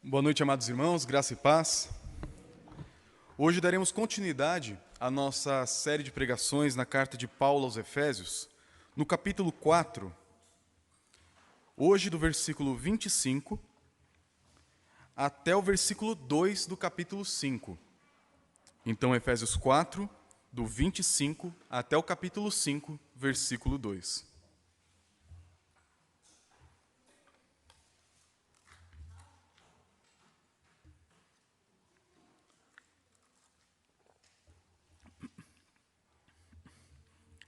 Boa noite, amados irmãos, graça e paz. Hoje daremos continuidade à nossa série de pregações na carta de Paulo aos Efésios, no capítulo 4, hoje do versículo 25 até o versículo 2 do capítulo 5. Então, Efésios 4, do 25 até o capítulo 5, versículo 2.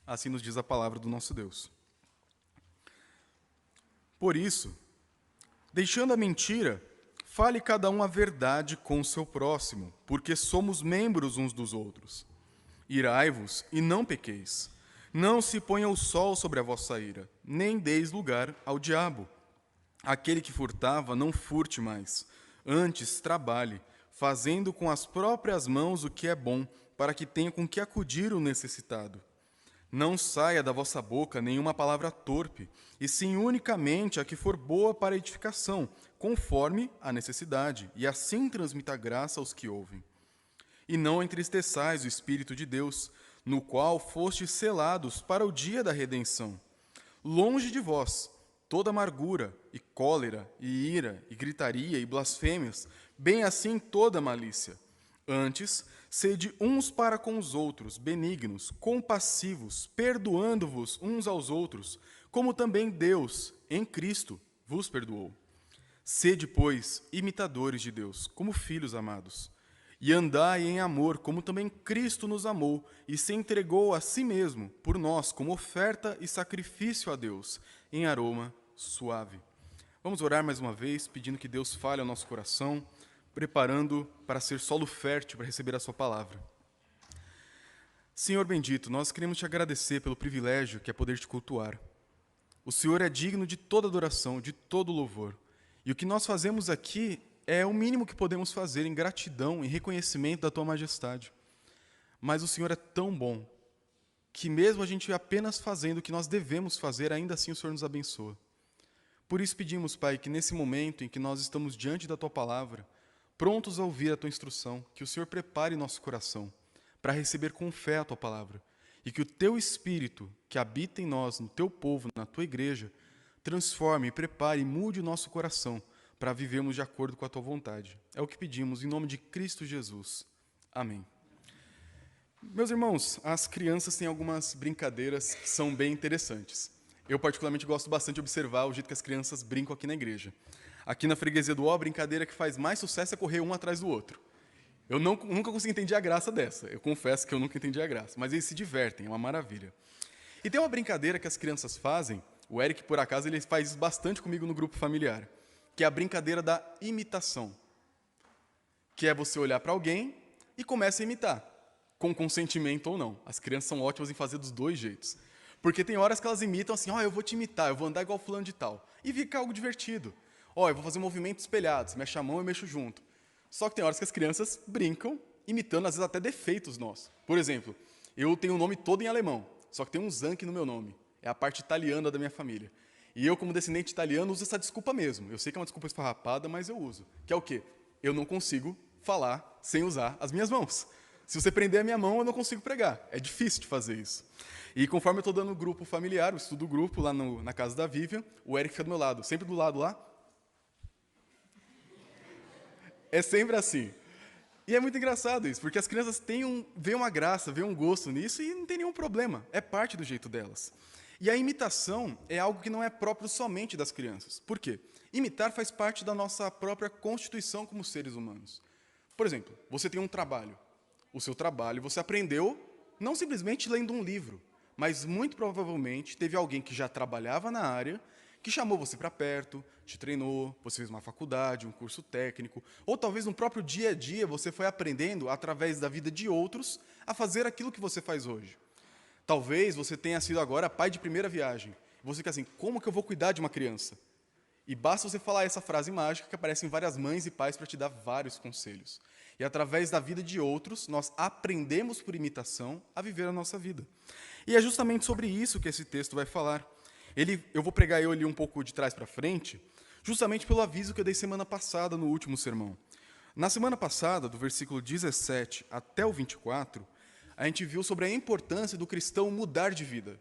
Assim nos diz a palavra do nosso Deus. Por isso, deixando a mentira, fale cada um a verdade com o seu próximo, porque somos membros uns dos outros. Irai-vos e não pequeis. Não se ponha o sol sobre a vossa ira, nem deis lugar ao diabo. Aquele que furtava, não furte mais. Antes, trabalhe, fazendo com as próprias mãos o que é bom, para que tenha com que acudir o necessitado. Não saia da vossa boca nenhuma palavra torpe, e sim unicamente a que for boa para edificação, conforme a necessidade, e assim transmita graça aos que ouvem. E não entristeçais o Espírito de Deus, no qual fostes selados para o dia da redenção. Longe de vós toda amargura, e cólera, e ira, e gritaria, e blasfêmias, bem assim toda malícia. Antes, sede uns para com os outros, benignos, compassivos, perdoando-vos uns aos outros, como também Deus, em Cristo, vos perdoou. Sede, pois, imitadores de Deus, como filhos amados. E andai em amor, como também Cristo nos amou, e se entregou a si mesmo, por nós, como oferta e sacrifício a Deus, em aroma suave. Vamos orar mais uma vez, pedindo que Deus fale ao nosso coração, preparando para ser solo fértil para receber a sua palavra. Senhor bendito, nós queremos te agradecer pelo privilégio que é poder te cultuar. O Senhor é digno de toda adoração, de todo louvor. E o que nós fazemos aqui é o mínimo que podemos fazer em gratidão, em reconhecimento da tua majestade. Mas o Senhor é tão bom, que mesmo a gente apenas fazendo o que nós devemos fazer, ainda assim o Senhor nos abençoa. Por isso pedimos, Pai, que nesse momento em que nós estamos diante da tua palavra, prontos a ouvir a tua instrução, que o Senhor prepare nosso coração para receber com fé a tua palavra, e que o teu Espírito, que habita em nós, no teu povo, na tua igreja, transforme, prepare e mude o nosso coração para vivermos de acordo com a tua vontade. É o que pedimos em nome de Cristo Jesus. Amém. Meus irmãos, as crianças têm algumas brincadeiras que são bem interessantes. Eu particularmente gosto bastante de observar o jeito que as crianças brincam aqui na igreja. Aqui na freguesia do Ó, a brincadeira que faz mais sucesso é correr um atrás do outro. Eu nunca consegui entender a graça dessa. Eu confesso que eu nunca entendi a graça. Mas eles se divertem, é uma maravilha. E tem uma brincadeira que as crianças fazem, o Eric, por acaso, ele faz isso bastante comigo no grupo familiar, que é a brincadeira da imitação. Que é você olhar para alguém e começa a imitar, com consentimento ou não. As crianças são ótimas em fazer dos dois jeitos. Porque tem horas que elas imitam assim, eu vou te imitar, eu vou andar igual fulano de tal. E fica algo divertido. Eu vou fazer um movimento espelhado, você mexe a mão, eu mexo junto. Só que tem horas que as crianças brincam, imitando, às vezes, até defeitos nossos. Por exemplo, eu tenho o nome todo em alemão, só que tem um Zanck no meu nome. É a parte italiana da minha família. E eu, como descendente italiano, uso essa desculpa mesmo. Eu sei que é uma desculpa esfarrapada, mas eu uso. Que é o quê? Eu não consigo falar sem usar as minhas mãos. Se você prender a minha mão, eu não consigo pregar. É difícil de fazer isso. E conforme eu estou dando o grupo familiar, o estudo grupo, lá na casa da Vivian, o Eric fica do meu lado. Sempre do lado lá. É sempre assim. E é muito engraçado isso, porque as crianças veem uma graça, veem um gosto nisso e não tem nenhum problema. É parte do jeito delas. E a imitação é algo que não é próprio somente das crianças. Por quê? Imitar faz parte da nossa própria constituição como seres humanos. Por exemplo, você tem um trabalho. O seu trabalho você aprendeu não simplesmente lendo um livro, mas muito provavelmente teve alguém que já trabalhava na área, que chamou você para perto, te treinou, você fez uma faculdade, um curso técnico, ou talvez no próprio dia a dia você foi aprendendo, através da vida de outros, a fazer aquilo que você faz hoje. Talvez você tenha sido agora pai de primeira viagem. Você fica assim, como que eu vou cuidar de uma criança? E basta você falar essa frase mágica que aparecem várias mães e pais para te dar vários conselhos. E através da vida de outros, nós aprendemos por imitação a viver a nossa vida. E é justamente sobre isso que esse texto vai falar. Eu vou pregar ele um pouco de trás para frente, justamente pelo aviso que eu dei semana passada no último sermão. Na semana passada, do versículo 17 até o 24, a gente viu sobre a importância do cristão mudar de vida.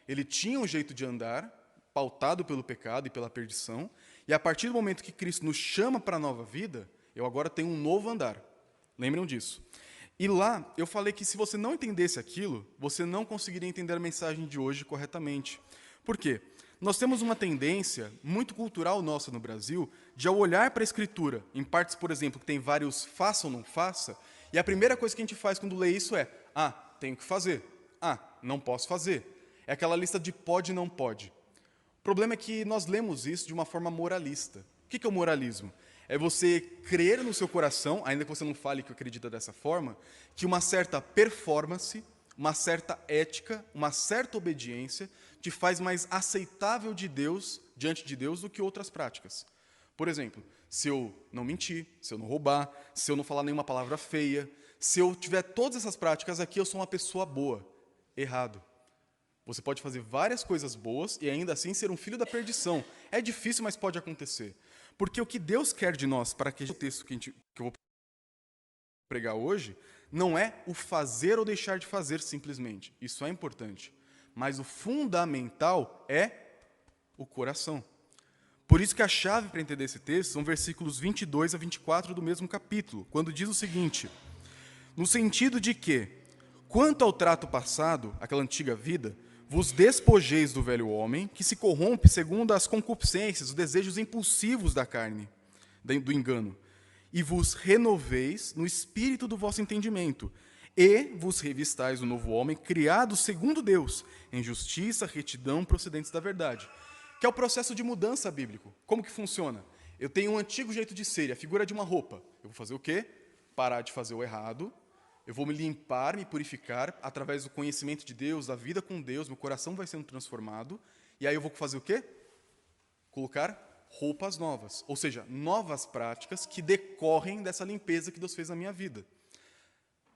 Ele tinha um jeito de andar, pautado pelo pecado e pela perdição, e a partir do momento que Cristo nos chama para a nova vida, eu agora tenho um novo andar. Lembram disso? E lá eu falei que se você não entendesse aquilo, você não conseguiria entender a mensagem de hoje corretamente. Por quê? Nós temos uma tendência muito cultural nossa no Brasil de, ao olhar para a Escritura, em partes, por exemplo, que tem vários faça ou não faça, e a primeira coisa que a gente faz quando lê isso é: ah, tenho que fazer. Ah, não posso fazer. É aquela lista de pode e não pode. O problema é que nós lemos isso de uma forma moralista. O que é o moralismo? É você crer no seu coração, ainda que você não fale que acredita dessa forma, que uma certa performance, uma certa ética, uma certa obediência te faz mais aceitável diante de Deus do que outras práticas. Por exemplo, se eu não mentir, se eu não roubar, se eu não falar nenhuma palavra feia, se eu tiver todas essas práticas aqui, eu sou uma pessoa boa. Errado. Você pode fazer várias coisas boas e ainda assim ser um filho da perdição. É difícil, mas pode acontecer. Porque o que Deus quer de nós, para que o texto que eu vou pregar hoje, não é o fazer ou deixar de fazer simplesmente. Isso é importante. Mas o fundamental é o coração. Por isso que a chave para entender esse texto são versículos 22 a 24 do mesmo capítulo, quando diz o seguinte: no sentido de que, quanto ao trato passado, aquela antiga vida, vos despojeis do velho homem, que se corrompe segundo as concupiscências, os desejos impulsivos da carne, do engano, e vos renoveis no espírito do vosso entendimento, e vos revistais o novo homem, criado segundo Deus, em justiça, retidão, procedentes da verdade. Que é o processo de mudança bíblico. Como que funciona? Eu tenho um antigo jeito de ser, a figura de uma roupa. Eu vou fazer o quê? Parar de fazer o errado. Eu vou me limpar, me purificar, através do conhecimento de Deus, da vida com Deus, meu coração vai sendo transformado, e aí eu vou fazer o quê? Colocar roupas novas, ou seja, novas práticas que decorrem dessa limpeza que Deus fez na minha vida.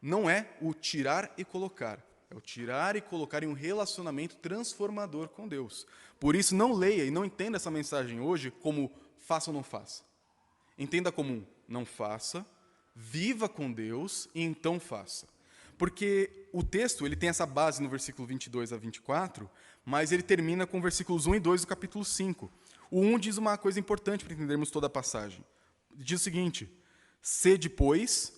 Não é o tirar e colocar, é o tirar e colocar em um relacionamento transformador com Deus. Por isso, não leia e não entenda essa mensagem hoje como faça ou não faça. Entenda como um não faça, viva com Deus e então faça. Porque o texto ele tem essa base no versículo 22 a 24, mas ele termina com versículos 1 e 2 do capítulo 5. O 1 diz uma coisa importante para entendermos toda a passagem. Diz o seguinte: sede, pois,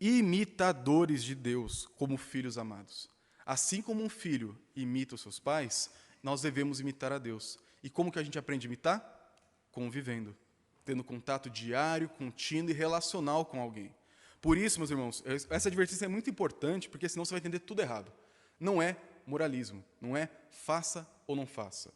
imitadores de Deus, como filhos amados. Assim como um filho imita os seus pais, nós devemos imitar a Deus. E como que a gente aprende a imitar? Convivendo. Tendo contato diário, contínuo e relacional com alguém. Por isso, meus irmãos, essa advertência é muito importante, porque senão você vai entender tudo errado. Não é moralismo, não é faça ou não faça.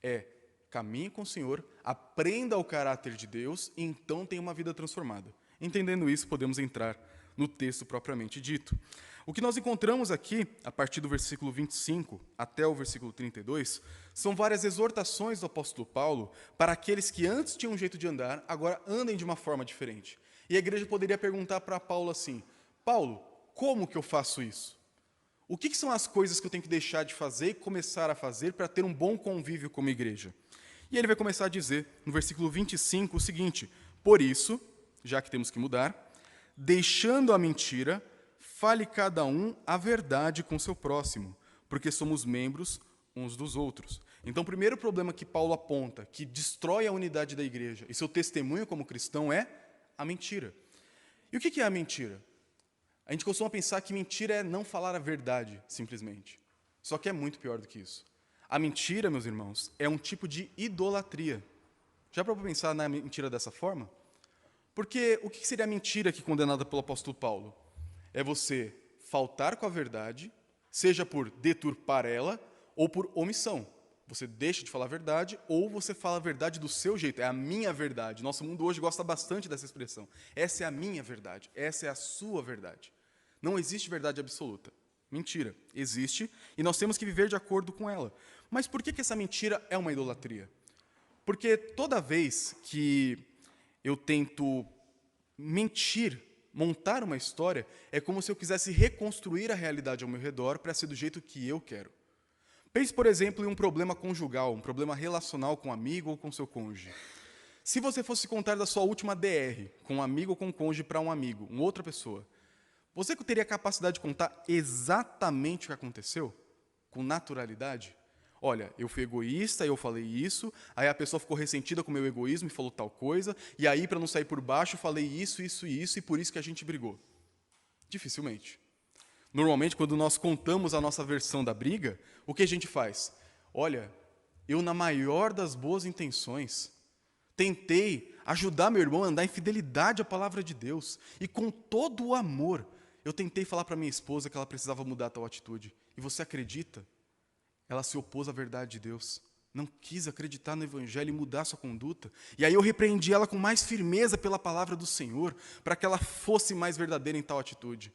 É caminhe com o Senhor, aprenda o caráter de Deus e então tenha uma vida transformada. Entendendo isso, podemos entrar no texto propriamente dito. O que nós encontramos aqui, a partir do versículo 25 até o versículo 32, são várias exortações do apóstolo Paulo para aqueles que antes tinham um jeito de andar, agora andem de uma forma diferente. E a igreja poderia perguntar para Paulo assim: Paulo, como que eu faço isso? O que são as coisas que eu tenho que deixar de fazer e começar a fazer para ter um bom convívio como igreja? E ele vai começar a dizer, no versículo 25, o seguinte: por isso, já que temos que mudar, deixando a mentira, fale cada um a verdade com seu próximo, porque somos membros uns dos outros. Então, o primeiro problema que Paulo aponta, que destrói a unidade da igreja e seu testemunho como cristão, é a mentira. E o que é a mentira? A gente costuma pensar que mentira é não falar a verdade, simplesmente. Só que é muito pior do que isso. A mentira, meus irmãos, é um tipo de idolatria. Já para pensar na mentira dessa forma? Porque o que seria a mentira aqui condenada pelo apóstolo Paulo? É você faltar com a verdade, seja por deturpar ela ou por omissão. Você deixa de falar a verdade ou você fala a verdade do seu jeito. É a minha verdade. Nosso mundo hoje gosta bastante dessa expressão. Essa é a minha verdade. Essa é a sua verdade. Não existe verdade absoluta. Mentira. Existe e nós temos que viver de acordo com ela. Mas por que essa mentira é uma idolatria? Porque toda vez que eu tento mentir, montar uma história, é como se eu quisesse reconstruir a realidade ao meu redor para ser do jeito que eu quero. Pense, por exemplo, em um problema conjugal, um problema relacional com um amigo ou com seu cônjuge. Se você fosse contar da sua última DR, com um amigo ou com um cônjuge para um amigo, uma outra pessoa, você teria a capacidade de contar exatamente o que aconteceu? Com naturalidade? Olha, eu fui egoísta, eu falei isso, aí a pessoa ficou ressentida com o meu egoísmo e falou tal coisa, e aí, para não sair por baixo, eu falei isso, isso e isso, e por isso que a gente brigou. Dificilmente. Normalmente, quando nós contamos a nossa versão da briga, o que a gente faz? Olha, eu, na maior das boas intenções, tentei ajudar meu irmão a andar em fidelidade à palavra de Deus, e com todo o amor, eu tentei falar para minha esposa que ela precisava mudar tal atitude. E você acredita? Ela se opôs à verdade de Deus. Não quis acreditar no Evangelho e mudar sua conduta. E aí eu repreendi ela com mais firmeza pela palavra do Senhor, para que ela fosse mais verdadeira em tal atitude.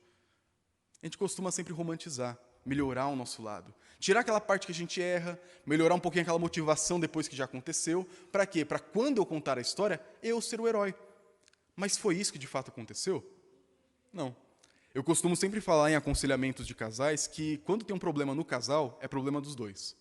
A gente costuma sempre romantizar, melhorar o nosso lado. Tirar aquela parte que a gente erra, melhorar um pouquinho aquela motivação depois que já aconteceu. Para quê? Para quando eu contar a história, eu ser o herói. Mas foi isso que de fato aconteceu? Não. Eu costumo sempre falar em aconselhamentos de casais que quando tem um problema no casal, é problema dos dois.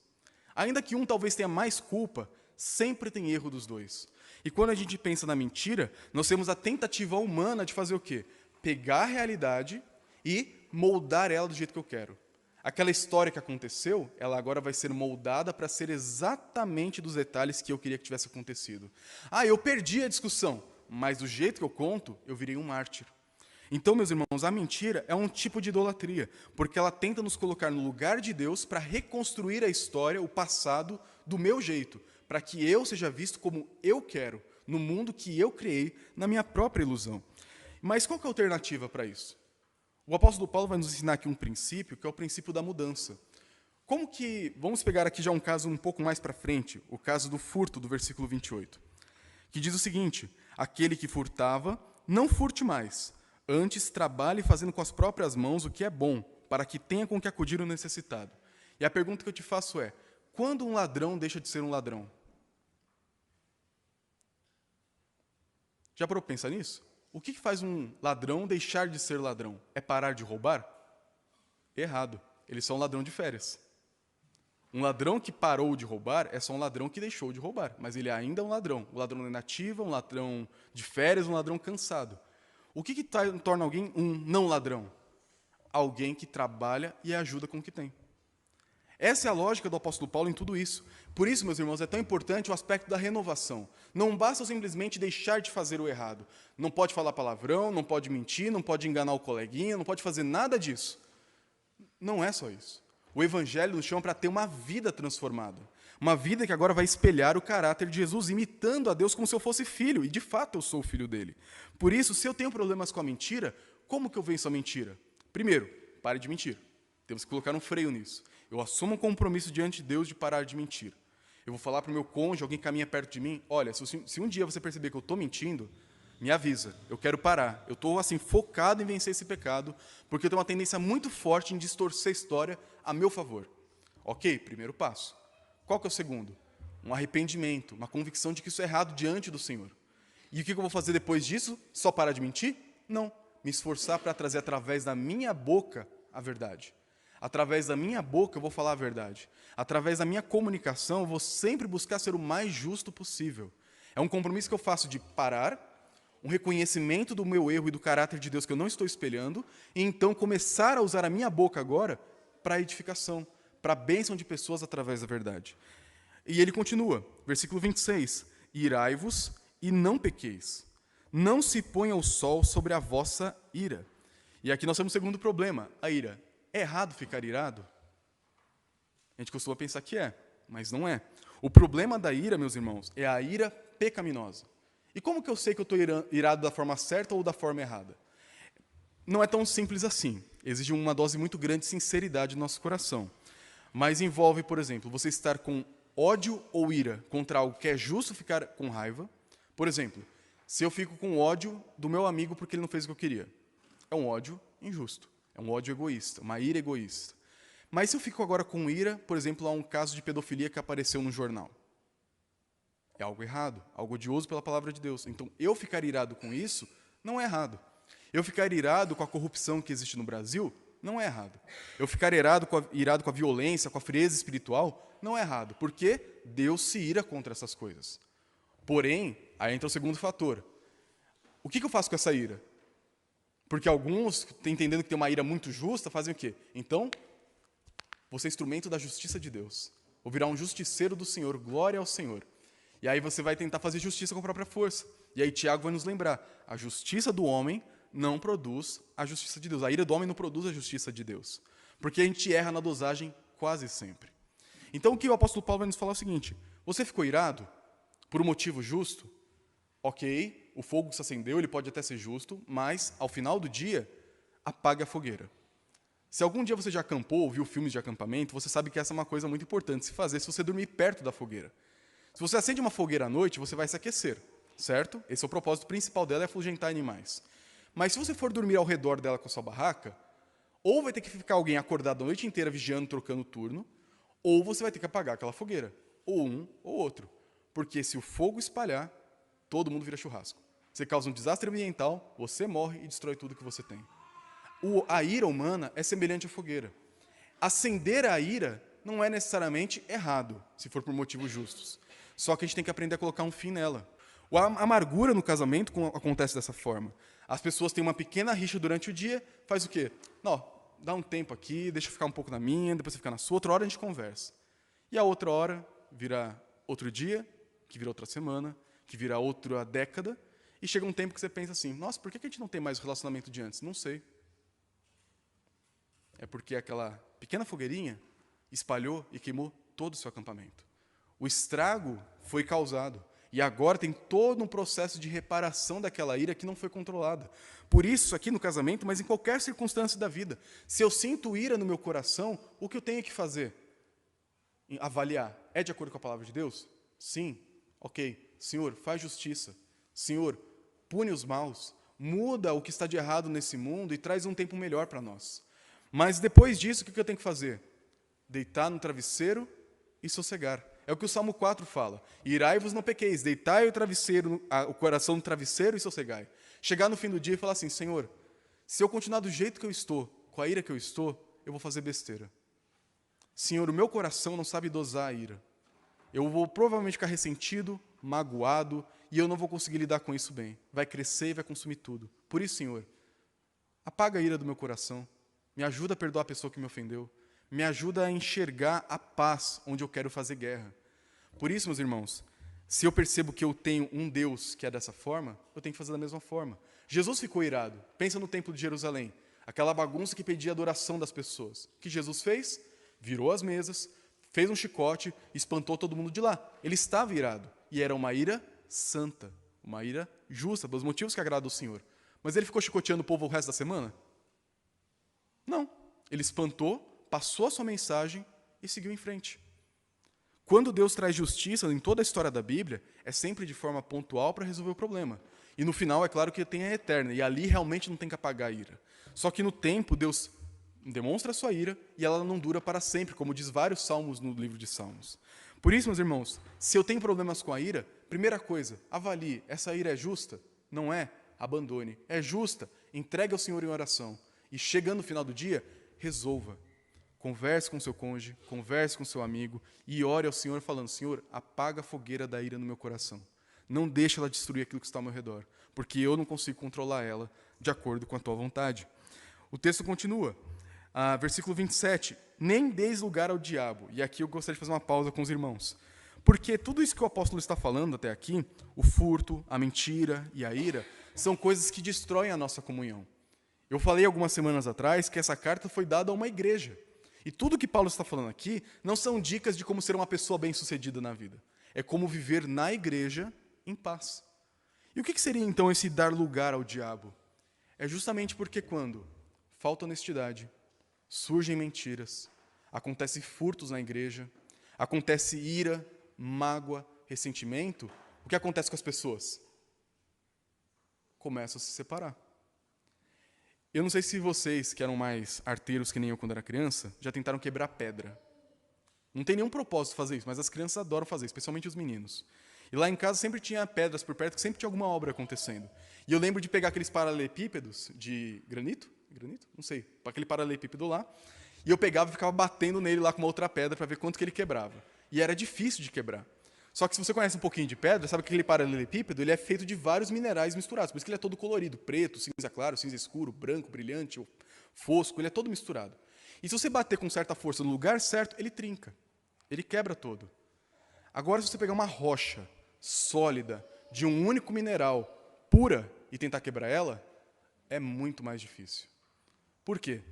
Ainda que um talvez tenha mais culpa, sempre tem erro dos dois. E quando a gente pensa na mentira, nós temos a tentativa humana de fazer o quê? Pegar a realidade e moldar ela do jeito que eu quero. Aquela história que aconteceu, ela agora vai ser moldada para ser exatamente dos detalhes que eu queria que tivesse acontecido. Ah, eu perdi a discussão, mas do jeito que eu conto, eu virei um mártir. Então, meus irmãos, a mentira é um tipo de idolatria, porque ela tenta nos colocar no lugar de Deus para reconstruir a história, o passado, do meu jeito, para que eu seja visto como eu quero, no mundo que eu criei, na minha própria ilusão. Mas qual que é a alternativa para isso? O apóstolo Paulo vai nos ensinar aqui um princípio, que é o princípio da mudança. Como que, vamos pegar aqui já um caso um pouco mais para frente, o caso do furto, do versículo 28, que diz o seguinte: aquele que furtava, não furte mais, antes trabalhe fazendo com as próprias mãos o que é bom, para que tenha com que acudir o necessitado. E a pergunta que eu te faço é, quando um ladrão deixa de ser um ladrão? Já parou para pensar nisso? O que faz um ladrão deixar de ser ladrão? É parar de roubar? Errado. Eles são um ladrão de férias. Um ladrão que parou de roubar é só um ladrão que deixou de roubar, mas ele ainda é um ladrão. Um ladrão inativo, um ladrão de férias, um ladrão cansado. O que torna alguém um não ladrão? Alguém que trabalha e ajuda com o que tem. Essa é a lógica do apóstolo Paulo em tudo isso. Por isso, meus irmãos, é tão importante o aspecto da renovação. Não basta simplesmente deixar de fazer o errado. Não pode falar palavrão, não pode mentir, não pode enganar o coleguinha, não pode fazer nada disso. Não é só isso. O Evangelho nos chama para ter uma vida transformada. Uma vida que agora vai espelhar o caráter de Jesus, imitando a Deus como se eu fosse filho. E, de fato, eu sou o filho dele. Por isso, se eu tenho problemas com a mentira, como que eu venço a mentira? Primeiro, pare de mentir. Temos que colocar um freio nisso. Eu assumo um compromisso diante de Deus de parar de mentir. Eu vou falar para o meu cônjuge, alguém caminha perto de mim, olha, se um dia você perceber que eu estou mentindo, me avisa, eu quero parar. Eu estou assim, focado em vencer esse pecado, porque eu tenho uma tendência muito forte em distorcer a história a meu favor. Ok, primeiro passo. Qual que é o segundo? Um arrependimento, uma convicção de que isso é errado diante do Senhor. E o que eu vou fazer depois disso? Só parar de mentir? Não. Me esforçar para trazer através da minha boca a verdade. Através da minha boca eu vou falar a verdade. Através da minha comunicação eu vou sempre buscar ser o mais justo possível. É um compromisso que eu faço de parar, um reconhecimento do meu erro e do caráter de Deus que eu não estou espelhando, e então começar a usar a minha boca agora para a edificação, para a bênção de pessoas através da verdade. E ele continua, versículo 26, irai-vos e não pequeis. Não se ponha o sol sobre a vossa ira. E aqui nós temos um segundo problema, a ira. É errado ficar irado? A gente costuma pensar que é, mas não é. O problema da ira, meus irmãos, é a ira pecaminosa. E como que eu sei que eu estou irado da forma certa ou da forma errada? Não é tão simples assim. Exige uma dose muito grande de sinceridade no nosso coração. Mas envolve, por exemplo, você estar com ódio ou ira contra algo que é justo ficar com raiva. Por exemplo, se eu fico com ódio do meu amigo porque ele não fez o que eu queria. É um ódio injusto. É um ódio egoísta, uma ira egoísta. Mas se eu fico agora com ira, por exemplo, há um caso de pedofilia que apareceu no jornal. É algo errado, algo odioso pela palavra de Deus. Então, eu ficar irado com isso não é errado. Eu ficar irado com a corrupção que existe no Brasil não é errado. Eu ficar irado com a violência, com a frieza espiritual, não é errado, porque Deus se ira contra essas coisas. Porém, aí entra o segundo fator. O que eu faço com essa ira? Porque alguns, entendendo que tem uma ira muito justa, fazem o quê? Então, vou ser instrumento da justiça de Deus. Vou virar um justiceiro do Senhor, glória ao Senhor. E aí você vai tentar fazer justiça com a própria força. E aí Tiago vai nos lembrar, a justiça do homem não produz a justiça de Deus. A ira do homem não produz a justiça de Deus. Porque a gente erra na dosagem quase sempre. Então o que o apóstolo Paulo vai nos falar é o seguinte, você ficou irado por um motivo justo? Ok, o fogo se acendeu, ele pode até ser justo, mas ao final do dia, apague a fogueira. Se algum dia você já acampou ou viu filmes de acampamento, você sabe que essa é uma coisa muito importante de se fazer se você dormir perto da fogueira. Se você acende uma fogueira à noite, você vai se aquecer, certo? Esse é o propósito principal dela, é afugentar animais. Mas se você for dormir ao redor dela com a sua barraca, ou vai ter que ficar alguém acordado a noite inteira vigiando, trocando turno, ou você vai ter que apagar aquela fogueira, ou um ou outro. Porque se o fogo espalhar, todo mundo vira churrasco. Você causa um desastre ambiental, você morre e destrói tudo que você tem. A ira humana é semelhante à fogueira. Acender a ira não é necessariamente errado, se for por motivos justos. Só que a gente tem que aprender a colocar um fim nela. A amargura no casamento acontece dessa forma. As pessoas têm uma pequena rixa durante o dia, faz o quê? Não, dá um tempo aqui, deixa eu ficar um pouco na minha, depois você fica na sua, outra hora a gente conversa. E a outra hora vira outro dia, que vira outra semana, que vira outra década, e chega um tempo que você pensa assim, nossa, por que a gente não tem mais o relacionamento de antes? Não sei. É porque aquela pequena fogueirinha espalhou e queimou todo o seu acampamento. O estrago foi causado. E agora tem todo um processo de reparação daquela ira que não foi controlada. Por isso, aqui no casamento, mas em qualquer circunstância da vida, se eu sinto ira no meu coração, o que eu tenho que fazer? Avaliar. É de acordo com a palavra de Deus? Sim. Ok. Senhor, faz justiça. Senhor, pune os maus. Muda o que está de errado nesse mundo e traz um tempo melhor para nós. Mas depois disso, o que eu tenho que fazer? Deitar no travesseiro e sossegar. É o que o Salmo 4 fala. Irai-vos, não pequeis, deitai o coração no travesseiro e sossegai. Chegar no fim do dia e falar assim, Senhor, se eu continuar do jeito que eu estou, com a ira que eu estou, eu vou fazer besteira. Senhor, o meu coração não sabe dosar a ira. Eu vou provavelmente ficar ressentido, magoado, e eu não vou conseguir lidar com isso bem. Vai crescer e vai consumir tudo. Por isso, Senhor, apaga a ira do meu coração. Me ajuda a perdoar a pessoa que me ofendeu. Me ajuda a enxergar a paz onde eu quero fazer guerra. Por isso, meus irmãos, se eu percebo que eu tenho um Deus que é dessa forma, eu tenho que fazer da mesma forma. Jesus ficou irado. Pensa no templo de Jerusalém. Aquela bagunça que pedia adoração das pessoas. O que Jesus fez? Virou as mesas, fez um chicote, espantou todo mundo de lá. Ele estava irado. E era uma ira santa, uma ira justa, pelos motivos que agradam o Senhor. Mas ele ficou chicoteando o povo o resto da semana? Não. Ele espantou, passou a sua mensagem e seguiu em frente. Quando Deus traz justiça em toda a história da Bíblia, é sempre de forma pontual para resolver o problema. E no final, é claro que tem a eterna, e ali realmente não tem que apagar a ira. Só que no tempo, Deus demonstra a sua ira e ela não dura para sempre, como diz vários salmos no livro de Salmos. Por isso, meus irmãos, se eu tenho problemas com a ira, primeira coisa, avalie, essa ira é justa? Não é? Abandone. É justa? Entregue ao Senhor em oração. E chegando no final do dia, resolva. Converse com seu cônjuge, converse com seu amigo e ore ao Senhor falando, Senhor, apaga a fogueira da ira no meu coração. Não deixe ela destruir aquilo que está ao meu redor, porque eu não consigo controlar ela de acordo com a tua vontade. O texto continua, versículo 27, nem deis lugar ao diabo. E aqui eu gostaria de fazer uma pausa com os irmãos. Porque tudo isso que o apóstolo está falando até aqui, o furto, a mentira e a ira, são coisas que destroem a nossa comunhão. Eu falei algumas semanas atrás que essa carta foi dada a uma igreja. E tudo que Paulo está falando aqui não são dicas de como ser uma pessoa bem-sucedida na vida. É como viver na igreja em paz. E o que seria então esse dar lugar ao diabo? É justamente porque quando falta honestidade, surgem mentiras, acontecem furtos na igreja, acontece ira, mágoa, ressentimento, o que acontece com as pessoas? Começam a se separar. Eu não sei se vocês, que eram mais arteiros que nem eu quando era criança, já tentaram quebrar pedra. Não tem nenhum propósito fazer isso, mas as crianças adoram fazer, especialmente os meninos. E lá em casa sempre tinha pedras por perto, que sempre tinha alguma obra acontecendo. E eu lembro de pegar aqueles paralelepípedos de granito? Granito? Não sei. Aquele paralelepípedo lá. E eu pegava e ficava batendo nele lá com uma outra pedra para ver quanto que ele quebrava. E era difícil de quebrar. Só que se você conhece um pouquinho de pedra, sabe que aquele paralelepípedo ele é feito de vários minerais misturados. Por isso que ele é todo colorido, preto, cinza claro, cinza escuro, branco, brilhante, fosco, ele é todo misturado. E se você bater com certa força no lugar certo, ele trinca, ele quebra todo. Agora, se você pegar uma rocha sólida, de um único mineral, pura, e tentar quebrar ela, é muito mais difícil. Por quê?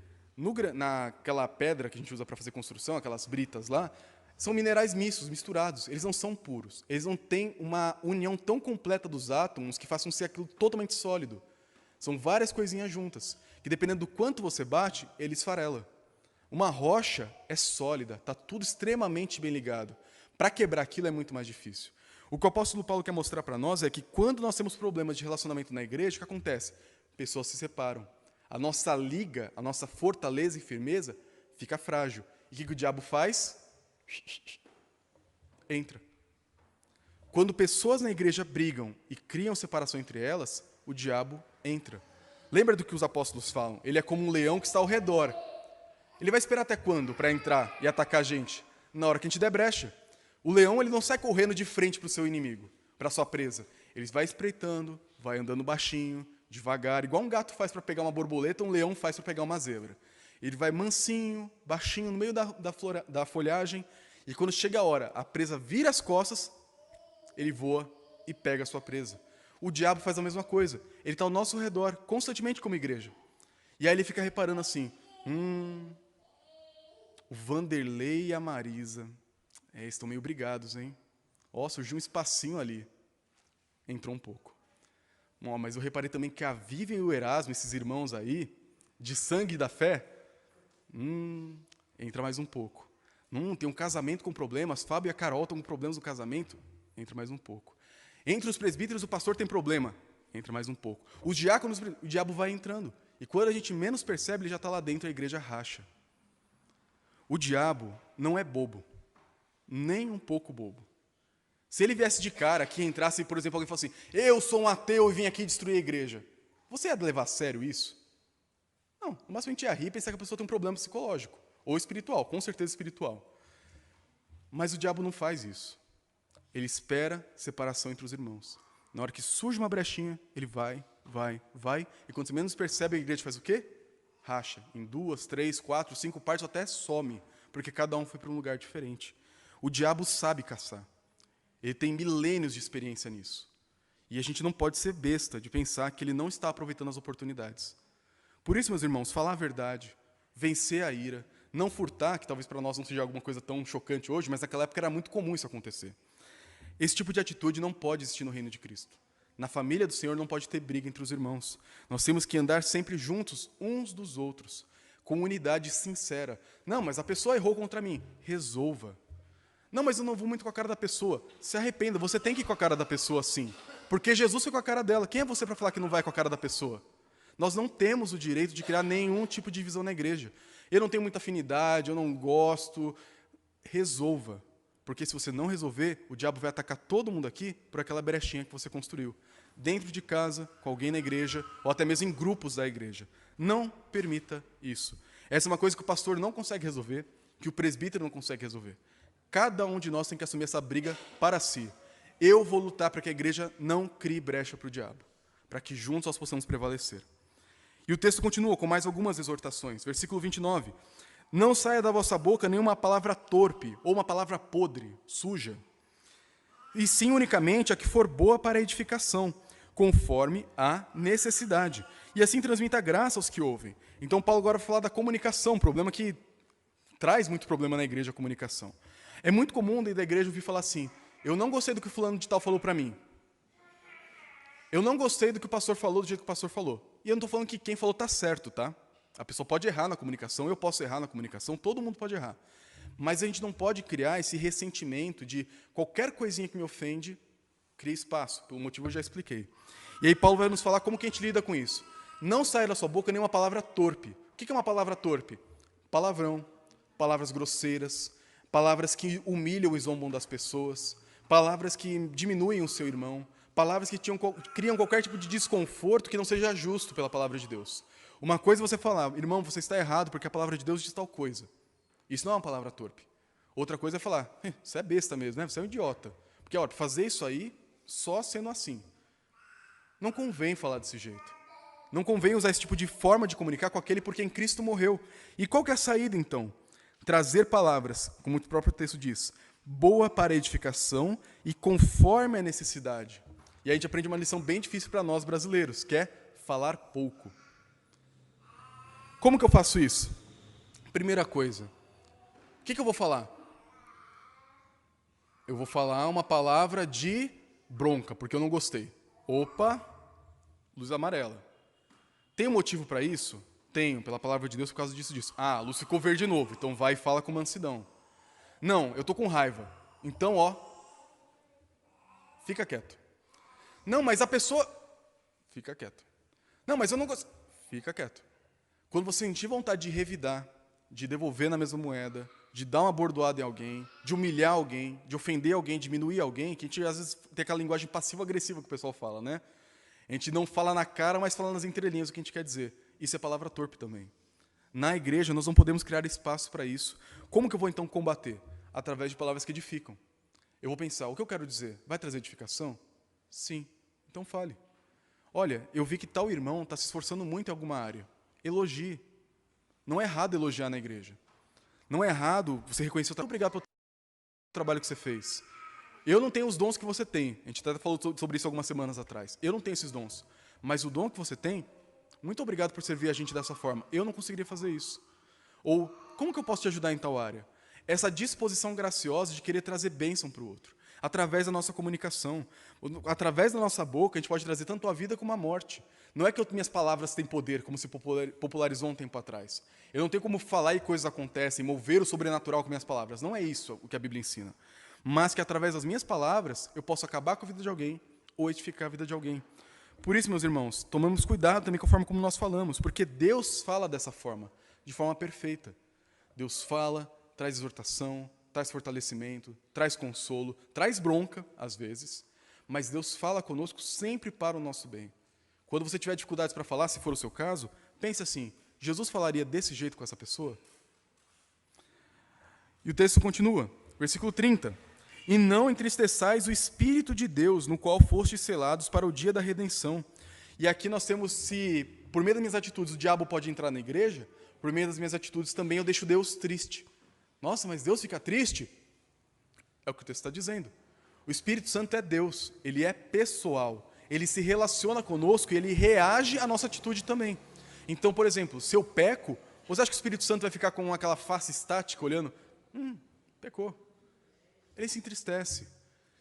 Naquela pedra que a gente usa para fazer construção, aquelas britas lá, são minerais mistos, misturados. Eles não são puros. Eles não têm uma união tão completa dos átomos que façam ser aquilo totalmente sólido. São várias coisinhas juntas, que dependendo do quanto você bate, ele esfarela. Uma rocha é sólida, está tudo extremamente bem ligado. Para quebrar aquilo é muito mais difícil. O que o apóstolo Paulo quer mostrar para nós é que quando nós temos problemas de relacionamento na igreja, o que acontece? Pessoas se separam. A nossa liga, a nossa fortaleza e firmeza fica frágil. E o que o diabo faz? Entra. Quando pessoas na igreja brigam e criam separação entre elas, o diabo entra. Lembra do que os apóstolos falam? Ele é como um leão que está ao redor. Ele vai esperar até quando para entrar e atacar a gente? Na hora que a gente der brecha. O leão ele não sai correndo de frente para o seu inimigo, para a sua presa. Ele vai espreitando, vai andando baixinho, devagar, igual um gato faz para pegar uma borboleta, um leão faz para pegar uma zebra. Ele vai mansinho, baixinho, no meio da folhagem, e quando chega a hora, a presa vira as costas, ele voa e pega a sua presa. O diabo faz a mesma coisa. Ele está ao nosso redor, constantemente como igreja. E aí ele fica reparando assim, o Vanderlei e a Marisa, estão meio brigados, hein? Ó, surgiu um espacinho ali. Entrou um pouco. Mas eu reparei também que a Vivian e o Erasmo, esses irmãos aí, de sangue da fé, entra mais um pouco. Tem um casamento com problemas, Fábio e a Carol estão com problemas no casamento, entra mais um pouco. Entre os presbíteros, o pastor tem problema, entra mais um pouco. Os diáconos, o diabo vai entrando. E quando a gente menos percebe, ele já está lá dentro, a igreja racha. O diabo não é bobo, nem um pouco bobo. Se ele viesse de cara, que entrasse, por exemplo, alguém falasse assim, eu sou um ateu e vim aqui destruir a igreja, você ia levar a sério isso? Não, no máximo a gente ia rir e pensar que a pessoa tem um problema psicológico, ou espiritual, com certeza espiritual. Mas o diabo não faz isso. Ele espera separação entre os irmãos. Na hora que surge uma brechinha, ele vai, e quando você menos percebe, a igreja faz o quê? Racha, em 2, 3, 4, 5 partes, até some, porque cada um foi para um lugar diferente. O diabo sabe caçar. Ele tem milênios de experiência nisso. E a gente não pode ser besta de pensar que ele não está aproveitando as oportunidades. Por isso, meus irmãos, falar a verdade, vencer a ira, não furtar, que talvez para nós não seja alguma coisa tão chocante hoje, mas naquela época era muito comum isso acontecer. Esse tipo de atitude não pode existir no reino de Cristo. Na família do Senhor não pode ter briga entre os irmãos. Nós temos que andar sempre juntos, uns dos outros, com unidade sincera. Não, mas a pessoa errou contra mim. Resolva. Não, mas eu não vou muito com a cara da pessoa. Se arrependa, você tem que ir com a cara da pessoa sim. Porque Jesus foi com a cara dela. Quem é você para falar que não vai com a cara da pessoa? Nós não temos o direito de criar nenhum tipo de divisão na igreja. Eu não tenho muita afinidade, eu não gosto. Resolva. Porque se você não resolver, o diabo vai atacar todo mundo aqui por aquela brechinha que você construiu. Dentro de casa, com alguém na igreja, ou até mesmo em grupos da igreja. Não permita isso. Essa é uma coisa que o pastor não consegue resolver, que o presbítero não consegue resolver. Cada um de nós tem que assumir essa briga para si. Eu vou lutar para que a igreja não crie brecha para o diabo, para que juntos nós possamos prevalecer. E o texto continua com mais algumas exortações. Versículo 29. Não saia da vossa boca nenhuma palavra torpe, ou uma palavra podre, suja, e sim unicamente a que for boa para a edificação, conforme a necessidade. E assim transmita graça aos que ouvem. Então Paulo agora vai falar da comunicação, problema que traz muito problema na igreja, a comunicação. É muito comum dentro da igreja ouvir falar assim, eu não gostei do que o fulano de tal falou para mim. Eu não gostei do que o pastor falou, do jeito que o pastor falou. E eu não estou falando que quem falou está certo, tá? A pessoa pode errar na comunicação, eu posso errar na comunicação, todo mundo pode errar. Mas a gente não pode criar esse ressentimento de qualquer coisinha que me ofende, cria espaço, pelo motivo eu já expliquei. E aí Paulo vai nos falar como que a gente lida com isso. Não saia da sua boca nenhuma palavra torpe. O que é uma palavra torpe? Palavrão, palavras grosseiras, palavras que humilham e zombam das pessoas, palavras que diminuem o seu irmão, palavras que criam qualquer tipo de desconforto que não seja justo pela palavra de Deus. Uma coisa é você falar, irmão, você está errado porque a palavra de Deus diz tal coisa. Isso não é uma palavra torpe. Outra coisa é falar, você é besta mesmo, né? Você é um idiota. Porque, olha, fazer isso aí, só sendo assim. Não convém falar desse jeito. Não convém usar esse tipo de forma de comunicar com aquele por quem Cristo morreu. E qual que é a saída, então? Trazer palavras, como o próprio texto diz, boa para edificação e conforme a necessidade. E aí a gente aprende uma lição bem difícil para nós brasileiros, que é falar pouco. Como que eu faço isso? Primeira coisa, o que eu vou falar? Eu vou falar uma palavra de bronca, porque eu não gostei. Opa, luz amarela. Tem um motivo para isso? Tenho, pela palavra de Deus, por causa disso. Ah, a luz ficou verde de novo, então vai e fala com mansidão. Não, eu tô com raiva. Então, fica quieto. Não, mas a pessoa... Fica quieto. Não, mas eu não gosto... Fica quieto. Quando você sentir vontade de revidar, de devolver na mesma moeda, de dar uma bordoada em alguém, de humilhar alguém, de ofender alguém, diminuir alguém, que a gente às vezes tem aquela linguagem passivo-agressiva que o pessoal fala, né? A gente não fala na cara, mas fala nas entrelinhas o que a gente quer dizer. Isso é palavra torpe também. Na igreja, nós não podemos criar espaço para isso. Como que eu vou, então, combater? Através de palavras que edificam. Eu vou pensar, o que eu quero dizer? Vai trazer edificação? Sim. Então fale. Olha, eu vi que tal irmão está se esforçando muito em alguma área. Elogie. Não é errado elogiar na igreja. Não é errado você reconhecer o trabalho. Obrigado pelo trabalho que você fez. Eu não tenho os dons que você tem. A gente até falou sobre isso algumas semanas atrás. Eu não tenho esses dons. Mas o dom que você tem, muito obrigado por servir a gente dessa forma. Eu não conseguiria fazer isso. Ou, como que eu posso te ajudar em tal área? Essa disposição graciosa de querer trazer bênção para o outro. Através da nossa comunicação. Através da nossa boca, a gente pode trazer tanto a vida como a morte. Não é que minhas palavras têm poder, como se popularizou um tempo atrás. Eu não tenho como falar e coisas acontecem, mover o sobrenatural com minhas palavras. Não é isso o que a Bíblia ensina. Mas que através das minhas palavras, eu posso acabar com a vida de alguém ou edificar a vida de alguém. Por isso, meus irmãos, tomamos cuidado também com a forma como nós falamos, porque Deus fala dessa forma, de forma perfeita. Deus fala, traz exortação, traz fortalecimento, traz consolo, traz bronca, às vezes, mas Deus fala conosco sempre para o nosso bem. Quando você tiver dificuldades para falar, se for o seu caso, pense assim, Jesus falaria desse jeito com essa pessoa? E o texto continua, versículo 30. E não entristeçais o Espírito de Deus, no qual fostes selados para o dia da redenção. E aqui nós temos, se por meio das minhas atitudes o diabo pode entrar na igreja, por meio das minhas atitudes também eu deixo Deus triste. Nossa, mas Deus fica triste? É o que o texto está dizendo. O Espírito Santo é Deus, ele é pessoal, ele se relaciona conosco e ele reage à nossa atitude também. Então, por exemplo, se eu peco, você acha que o Espírito Santo vai ficar com aquela face estática olhando? Pecou. Ele se entristece.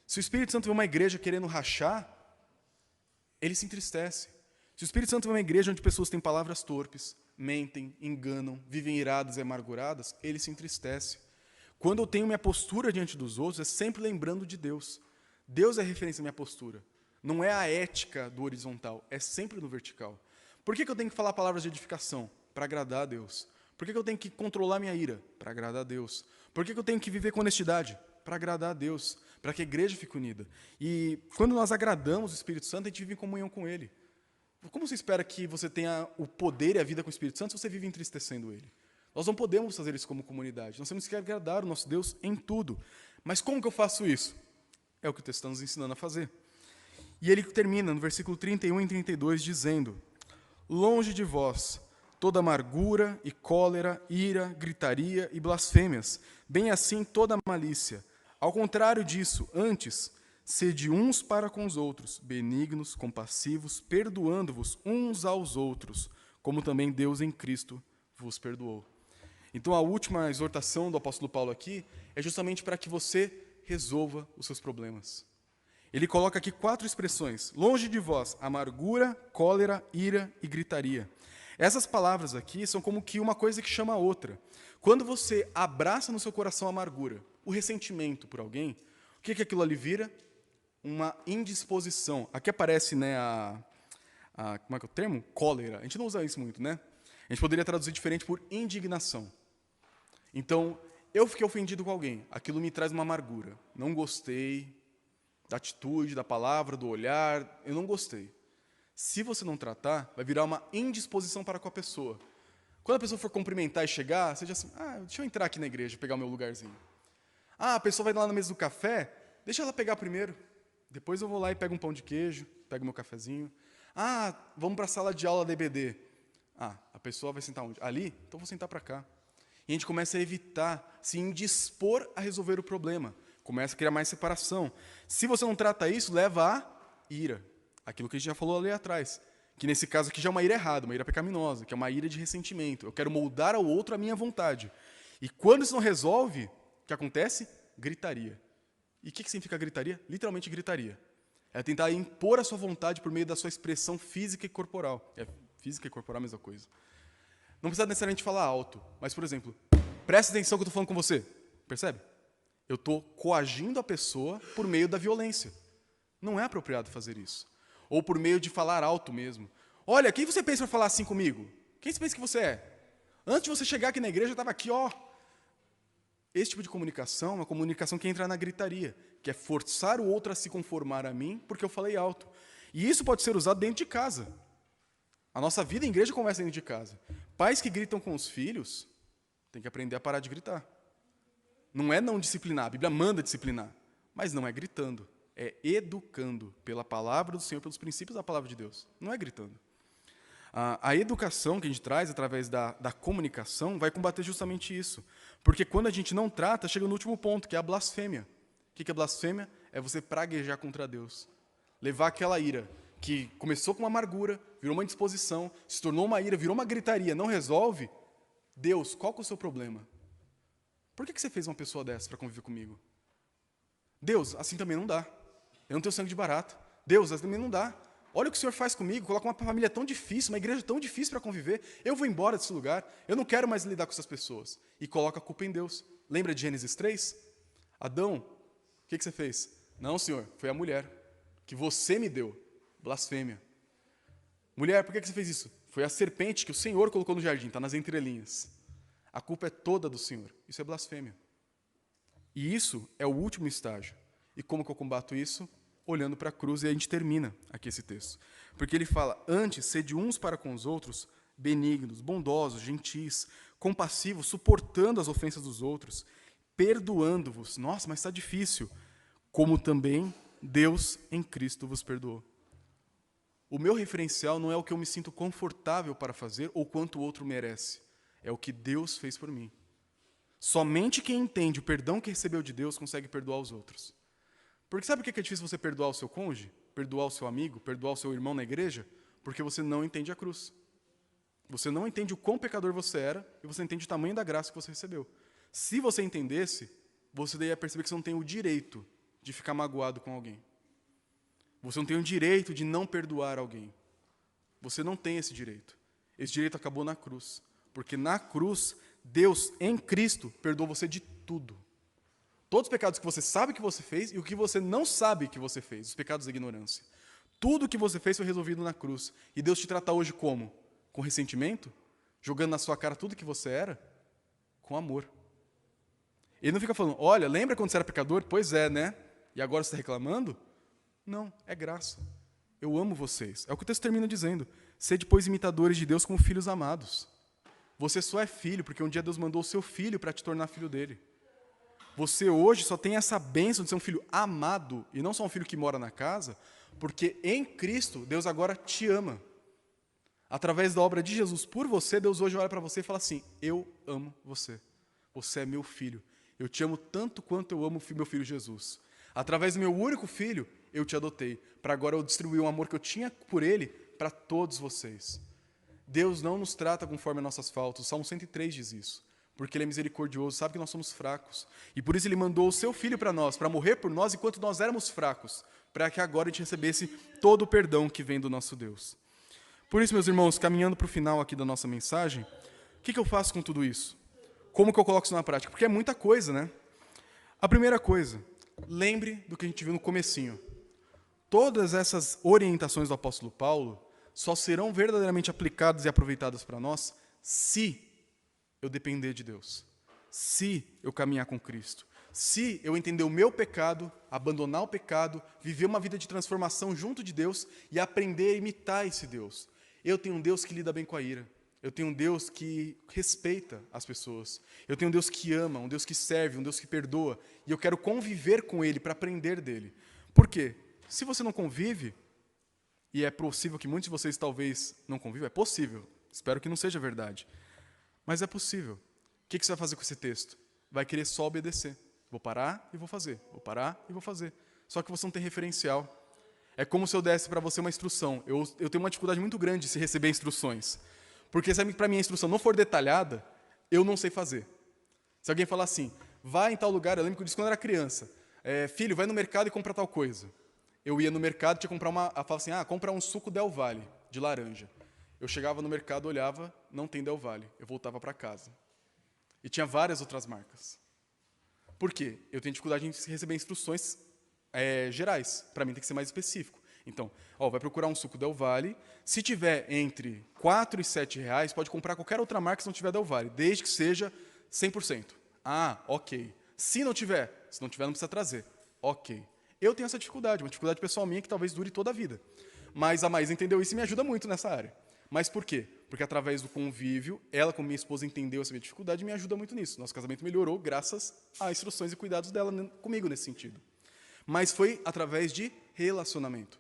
Se o Espírito Santo vê uma igreja querendo rachar, ele se entristece. Se o Espírito Santo vê uma igreja onde pessoas têm palavras torpes, mentem, enganam, vivem iradas e amarguradas, ele se entristece. Quando eu tenho minha postura diante dos outros, é sempre lembrando de Deus. Deus é a referência à minha postura. Não é a ética do horizontal, é sempre no vertical. Por que eu tenho que falar palavras de edificação? Para agradar a Deus. Por que eu tenho que controlar minha ira? Para agradar a Deus. Por que eu tenho que viver com honestidade? Para agradar a Deus, para que a igreja fique unida. E quando nós agradamos o Espírito Santo, a gente vive em comunhão com Ele. Como você espera que você tenha o poder e a vida com o Espírito Santo se você vive entristecendo Ele? Nós não podemos fazer isso como comunidade. Nós temos que agradar o nosso Deus em tudo. Mas como que eu faço isso? É o que o texto está nos ensinando a fazer. E ele termina no versículo 31 e 32 dizendo: longe de vós toda amargura e cólera, ira, gritaria e blasfêmias, bem assim toda malícia. Ao contrário disso, antes, sede uns para com os outros, benignos, compassivos, perdoando-vos uns aos outros, como também Deus em Cristo vos perdoou. Então, a última exortação do apóstolo Paulo aqui é justamente para que você resolva os seus problemas. Ele coloca aqui 4 expressões: longe de vós, amargura, cólera, ira e gritaria. Essas palavras aqui são como que uma coisa que chama a outra. Quando você abraça no seu coração a amargura, o ressentimento por alguém, o que aquilo ali vira? Uma indisposição. Aqui aparece, né, como é que é o termo? Cólera. A gente não usa isso muito, né? A gente poderia traduzir diferente por indignação. Então, eu fiquei ofendido com alguém. Aquilo me traz uma amargura. Não gostei da atitude, da palavra, do olhar. Eu não gostei. Se você não tratar, vai virar uma indisposição para com a pessoa. Quando a pessoa for cumprimentar e chegar, seja assim, deixa eu entrar aqui na igreja, pegar o meu lugarzinho. A pessoa vai lá na mesa do café, deixa ela pegar primeiro. Depois eu vou lá e pego um pão de queijo, pego meu cafezinho. Ah, vamos para a sala de aula da EBD. Ah, a pessoa vai sentar onde? Ali? Então vou sentar para cá. E a gente começa a evitar, se indispor a resolver o problema. Começa a criar mais separação. Se você não trata isso, leva a ira. Aquilo que a gente já falou ali atrás. Que nesse caso aqui já é uma ira errada, uma ira pecaminosa, que é uma ira de ressentimento. Eu quero moldar ao outro a minha vontade. E quando isso não resolve, o que acontece? Gritaria. E o que significa gritaria? Literalmente gritaria. É tentar impor a sua vontade por meio da sua expressão física e corporal. Física e corporal é a mesma coisa. Não precisa necessariamente falar alto, mas, por exemplo, presta atenção que eu estou falando com você. Percebe? Eu estou coagindo a pessoa por meio da violência. Não é apropriado fazer isso. Ou por meio de falar alto mesmo. Olha, quem você pensa para falar assim comigo? Quem você pensa que você é? Antes de você chegar aqui na igreja, eu estava aqui, ó. Esse tipo de comunicação é uma comunicação que entra na gritaria, que é forçar o outro a se conformar a mim porque eu falei alto. E isso pode ser usado dentro de casa. A nossa vida em igreja começa dentro de casa. Pais que gritam com os filhos têm que aprender a parar de gritar. Não é não disciplinar, a Bíblia manda disciplinar, mas não é gritando, é educando pela palavra do Senhor, pelos princípios da palavra de Deus, não é gritando. A educação que a gente traz através da comunicação vai combater justamente isso. Porque quando a gente não trata, chega no último ponto, que é a blasfêmia. O que é blasfêmia? É você praguejar contra Deus. Levar aquela ira que começou com uma amargura, virou uma indisposição, se tornou uma ira, virou uma gritaria, não resolve. Deus, qual que é o seu problema? Por que você fez uma pessoa dessa para conviver comigo? Deus, assim também não dá. Eu não tenho sangue de barata. Deus, assim também não dá. Olha o que o Senhor faz comigo, coloca uma família tão difícil, uma igreja tão difícil para conviver, eu vou embora desse lugar, eu não quero mais lidar com essas pessoas. E coloca a culpa em Deus. Lembra de Gênesis 3? Adão, o que você fez? Não, Senhor, foi a mulher, que você me deu. Blasfêmia. Mulher, por que você fez isso? Foi a serpente que o Senhor colocou no jardim, está nas entrelinhas. A culpa é toda do Senhor. Isso é blasfêmia. E isso é o último estágio. E como que eu combato isso? Olhando para a cruz, e a gente termina aqui esse texto. Porque ele fala, antes, sede uns para com os outros, benignos, bondosos, gentis, compassivos, suportando as ofensas dos outros, perdoando-vos. Nossa, mas está difícil. Como também Deus em Cristo vos perdoou. O meu referencial não é o que eu me sinto confortável para fazer ou quanto o outro merece. É o que Deus fez por mim. Somente quem entende o perdão que recebeu de Deus consegue perdoar os outros. Porque sabe por que é difícil você perdoar o seu cônjuge? Perdoar o seu amigo? Perdoar o seu irmão na igreja? Porque você não entende a cruz. Você não entende o quão pecador você era e você entende o tamanho da graça que você recebeu. Se você entendesse, você ia perceber que você não tem o direito de ficar magoado com alguém. Você não tem o direito de não perdoar alguém. Você não tem esse direito. Esse direito acabou na cruz. Porque na cruz, Deus, em Cristo, perdoou você de tudo. Todos os pecados que você sabe que você fez e o que você não sabe que você fez, os pecados da ignorância. Tudo o que você fez foi resolvido na cruz. E Deus te trata hoje como? Com ressentimento? Jogando na sua cara tudo que você era? Com amor. Ele não fica falando, olha, lembra quando você era pecador? Pois é, né? E agora você está reclamando? Não, é graça. Eu amo vocês. É o que o texto termina dizendo. Sede, pois, imitadores de Deus como filhos amados. Você só é filho porque um dia Deus mandou o seu filho para te tornar filho dele. Você hoje só tem essa bênção de ser um filho amado, e não só um filho que mora na casa, porque em Cristo, Deus agora te ama. Através da obra de Jesus por você, Deus hoje olha para você e fala assim, eu amo você. Você é meu filho. Eu te amo tanto quanto eu amo meu filho Jesus. Através do meu único filho, eu te adotei, para agora eu distribuir um amor que eu tinha por ele para todos vocês. Deus não nos trata conforme as nossas faltas. O Salmo 103 diz isso. Porque Ele é misericordioso, sabe que nós somos fracos. E por isso Ele mandou o Seu Filho para nós, para morrer por nós enquanto nós éramos fracos, para que agora a gente recebesse todo o perdão que vem do nosso Deus. Por isso, meus irmãos, caminhando para o final aqui da nossa mensagem, o que eu faço com tudo isso? Como que eu coloco isso na prática? Porque é muita coisa, né? A primeira coisa, lembre do que a gente viu no comecinho. Todas essas orientações do apóstolo Paulo só serão verdadeiramente aplicadas e aproveitadas para nós se eu depender de Deus, se eu caminhar com Cristo, se eu entender o meu pecado, abandonar o pecado, viver uma vida de transformação junto de Deus e aprender a imitar esse Deus. Eu tenho um Deus que lida bem com a ira. Eu tenho um Deus que respeita as pessoas. Eu tenho um Deus que ama, um Deus que serve, um Deus que perdoa. E eu quero conviver com Ele para aprender dele. Por quê? Se você não convive, e é possível que muitos de vocês talvez não convivam, é possível, espero que não seja verdade, mas é possível. O que você vai fazer com esse texto? Vai querer só obedecer. Vou parar e vou fazer. Vou parar e vou fazer. Só que você não tem referencial. É como se eu desse para você uma instrução. Eu tenho uma dificuldade muito grande de se receber instruções. Porque se para mim a instrução não for detalhada, eu não sei fazer. Se alguém falar assim, vai em tal lugar, eu lembro que eu disse quando eu era criança, filho, vai no mercado e compra tal coisa. Eu ia no mercado, tinha que comprar falava assim, compra um suco Del Valle, de laranja. Eu chegava no mercado, olhava, não tem Del Valle. Eu voltava para casa. E tinha várias outras marcas. Por quê? Eu tenho dificuldade em receber instruções gerais. Para mim tem que ser mais específico. Então, vai procurar um suco Del Valle. Se tiver entre 4 e 7 reais, pode comprar qualquer outra marca se não tiver Del Valle, desde que seja 100%. Ok. Se não tiver não precisa trazer. Ok. Eu tenho essa dificuldade, uma dificuldade pessoal minha que talvez dure toda a vida. Mas a Maísa entendeu isso e me ajuda muito nessa área. Mas por quê? Porque através do convívio, ela como minha esposa entendeu essa minha dificuldade e me ajuda muito nisso. Nosso casamento melhorou graças a instruções e cuidados dela comigo nesse sentido. Mas foi através de relacionamento.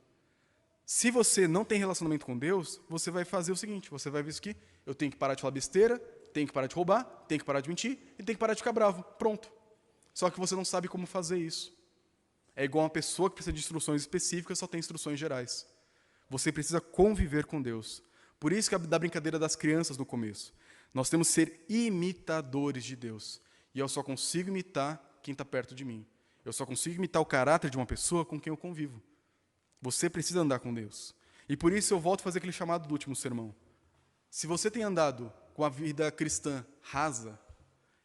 Se você não tem relacionamento com Deus, você vai fazer o seguinte, você vai ver isso aqui, eu tenho que parar de falar besteira, tenho que parar de roubar, tenho que parar de mentir e tenho que parar de ficar bravo. Pronto. Só que você não sabe como fazer isso. É igual uma pessoa que precisa de instruções específicas, só tem instruções gerais. Você precisa conviver com Deus. Por isso que da brincadeira das crianças no começo. Nós temos que ser imitadores de Deus. E eu só consigo imitar quem está perto de mim. Eu só consigo imitar o caráter de uma pessoa com quem eu convivo. Você precisa andar com Deus. E por isso eu volto a fazer aquele chamado do último sermão. Se você tem andado com a vida cristã rasa,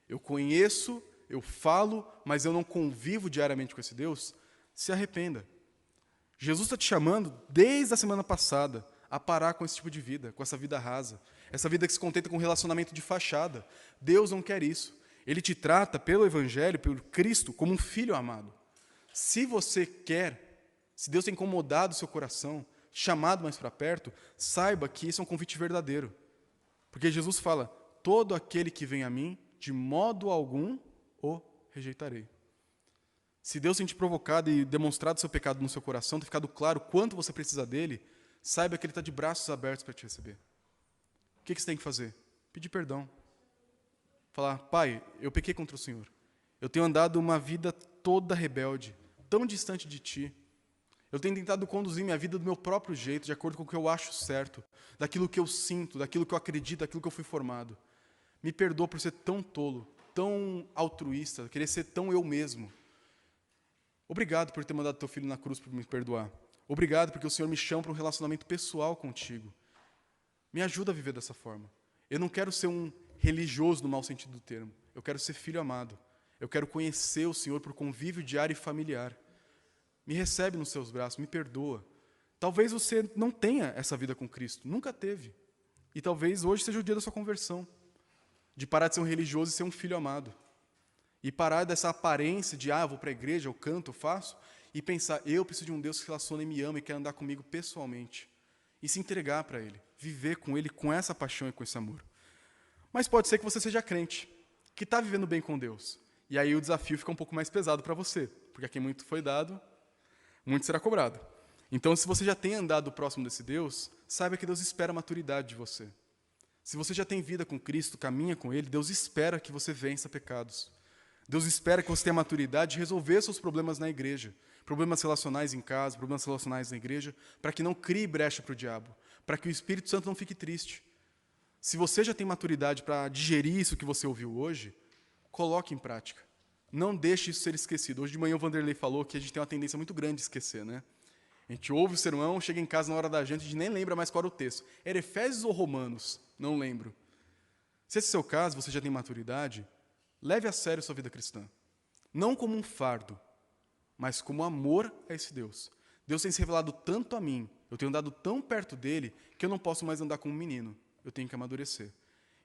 eu conheço, eu falo, mas eu não convivo diariamente com esse Deus, se arrependa. Jesus está te chamando, desde a semana passada, a parar com esse tipo de vida, com essa vida rasa. Essa vida que se contenta com um relacionamento de fachada. Deus não quer isso. Ele te trata, pelo Evangelho, pelo Cristo, como um filho amado. Se você quer, se Deus tem incomodado o seu coração, chamado mais para perto, saiba que isso é um convite verdadeiro. Porque Jesus fala, todo aquele que vem a mim, de modo algum, o rejeitarei. Se Deus tem te provocado e demonstrado seu pecado no seu coração, tem ficado claro quanto você precisa dele, saiba que ele está de braços abertos para te receber. O que você tem que fazer? Pedir perdão. Falar, Pai, eu pequei contra o Senhor. Eu tenho andado uma vida toda rebelde, tão distante de Ti. Eu tenho tentado conduzir minha vida do meu próprio jeito, de acordo com o que eu acho certo, daquilo que eu sinto, daquilo que eu acredito, daquilo que eu fui formado. Me perdoa por ser tão tolo, tão altruísta, querer ser tão eu mesmo. Obrigado por ter mandado teu filho na cruz para me perdoar. Obrigado porque o Senhor me chama para um relacionamento pessoal contigo. Me ajuda a viver dessa forma. Eu não quero ser um religioso no mau sentido do termo. Eu quero ser filho amado. Eu quero conhecer o Senhor por convívio diário e familiar. Me recebe nos seus braços, me perdoa. Talvez você não tenha essa vida com Cristo, nunca teve. E talvez hoje seja o dia da sua conversão. De parar de ser um religioso e ser um filho amado. E parar dessa aparência de, eu vou para a igreja, eu canto, eu faço, e pensar, eu preciso de um Deus que se relaciona e me ama e quer andar comigo pessoalmente. E se entregar para Ele, viver com Ele com essa paixão e com esse amor. Mas pode ser que você seja crente, que está vivendo bem com Deus. E aí o desafio fica um pouco mais pesado para você, porque a quem muito foi dado, muito será cobrado. Então, se você já tem andado próximo desse Deus, saiba que Deus espera a maturidade de você. Se você já tem vida com Cristo, caminha com Ele, Deus espera que você vença pecados. Deus espera que você tenha maturidade de resolver seus problemas na igreja, problemas relacionais em casa, problemas relacionais na igreja, para que não crie brecha para o diabo, para que o Espírito Santo não fique triste. Se você já tem maturidade para digerir isso que você ouviu hoje, coloque em prática. Não deixe isso ser esquecido. Hoje de manhã o Vanderlei falou que a gente tem uma tendência muito grande de esquecer, né? A gente ouve o sermão, chega em casa na hora da janta, a gente nem lembra mais qual era o texto. Era Efésios ou Romanos? Não lembro. Se esse é o seu caso, você já tem maturidade, leve a sério sua vida cristã. Não como um fardo, mas como amor a esse Deus. Deus tem se revelado tanto a mim, eu tenho andado tão perto dele, que eu não posso mais andar como um menino. Eu tenho que amadurecer.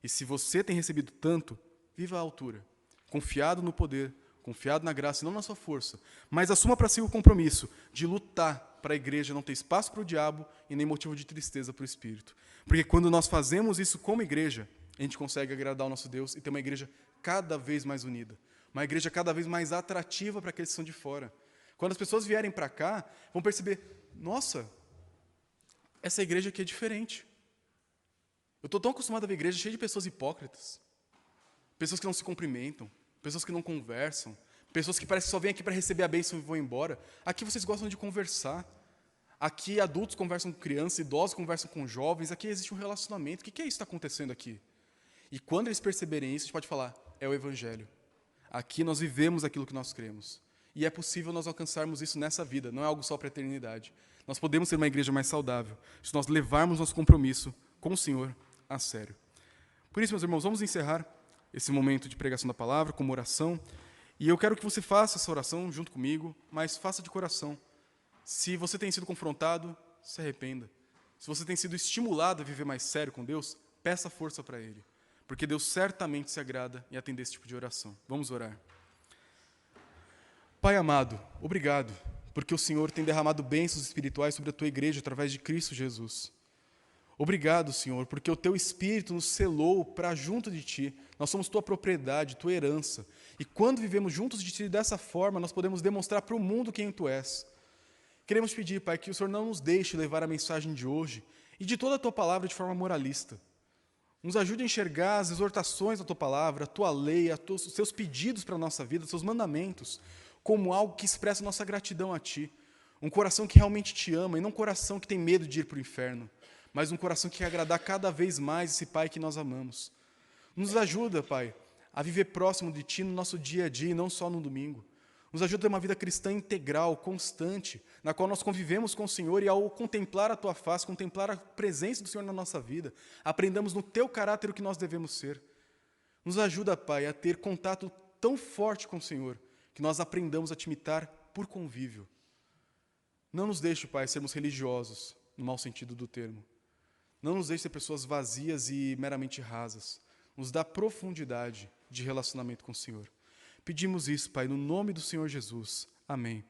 E se você tem recebido tanto, viva à altura. Confiado no poder, confiado na graça e não na sua força. Mas assuma para si o compromisso de lutar para a igreja não ter espaço para o diabo e nem motivo de tristeza para o espírito. Porque quando nós fazemos isso como igreja, a gente consegue agradar o nosso Deus e ter uma igreja cada vez mais unida. Uma igreja cada vez mais atrativa para aqueles que são de fora. Quando as pessoas vierem para cá, vão perceber, nossa, essa igreja aqui é diferente. Eu estou tão acostumado a ver igreja cheia de pessoas hipócritas. Pessoas que não se cumprimentam, pessoas que não conversam, pessoas que parecem que só vêm aqui para receber a bênção e vão embora. Aqui vocês gostam de conversar. Aqui adultos conversam com crianças, idosos conversam com jovens. Aqui existe um relacionamento. O que é isso que está acontecendo aqui? E quando eles perceberem isso, a gente pode falar, é o Evangelho. Aqui nós vivemos aquilo que nós cremos. E é possível nós alcançarmos isso nessa vida, não é algo só para a eternidade. Nós podemos ser uma igreja mais saudável, se nós levarmos nosso compromisso com o Senhor a sério. Por isso, meus irmãos, vamos encerrar esse momento de pregação da palavra com uma oração. E eu quero que você faça essa oração junto comigo, mas faça de coração. Se você tem sido confrontado, se arrependa. Se você tem sido estimulado a viver mais sério com Deus, peça força para Ele. Porque Deus certamente se agrada em atender esse tipo de oração. Vamos orar. Pai amado, obrigado, porque o Senhor tem derramado bênçãos espirituais sobre a Tua igreja através de Cristo Jesus. Obrigado, Senhor, porque o Teu Espírito nos selou para junto de Ti. Nós somos Tua propriedade, Tua herança. E quando vivemos juntos de Ti dessa forma, nós podemos demonstrar para o mundo quem Tu és. Queremos pedir, Pai, que o Senhor não nos deixe levar a mensagem de hoje e de toda a Tua palavra de forma moralista. Nos ajude a enxergar as exortações da Tua palavra, a Tua lei, os Teus pedidos para a nossa vida, os Teus mandamentos, como algo que expressa nossa gratidão a Ti. Um coração que realmente Te ama e não um coração que tem medo de ir para o inferno, mas um coração que quer agradar cada vez mais esse Pai que nós amamos. Nos ajuda, Pai, a viver próximo de Ti no nosso dia a dia e não só no domingo. Nos ajuda a ter uma vida cristã integral, constante, na qual nós convivemos com o Senhor e ao contemplar a Tua face, contemplar a presença do Senhor na nossa vida, aprendamos no Teu caráter o que nós devemos ser. Nos ajuda, Pai, a ter contato tão forte com o Senhor, que nós aprendamos a Te imitar por convívio. Não nos deixe, Pai, sermos religiosos, no mau sentido do termo. Não nos deixe ser pessoas vazias e meramente rasas. Nos dá profundidade de relacionamento com o Senhor. Pedimos isso, Pai, no nome do Senhor Jesus. Amém.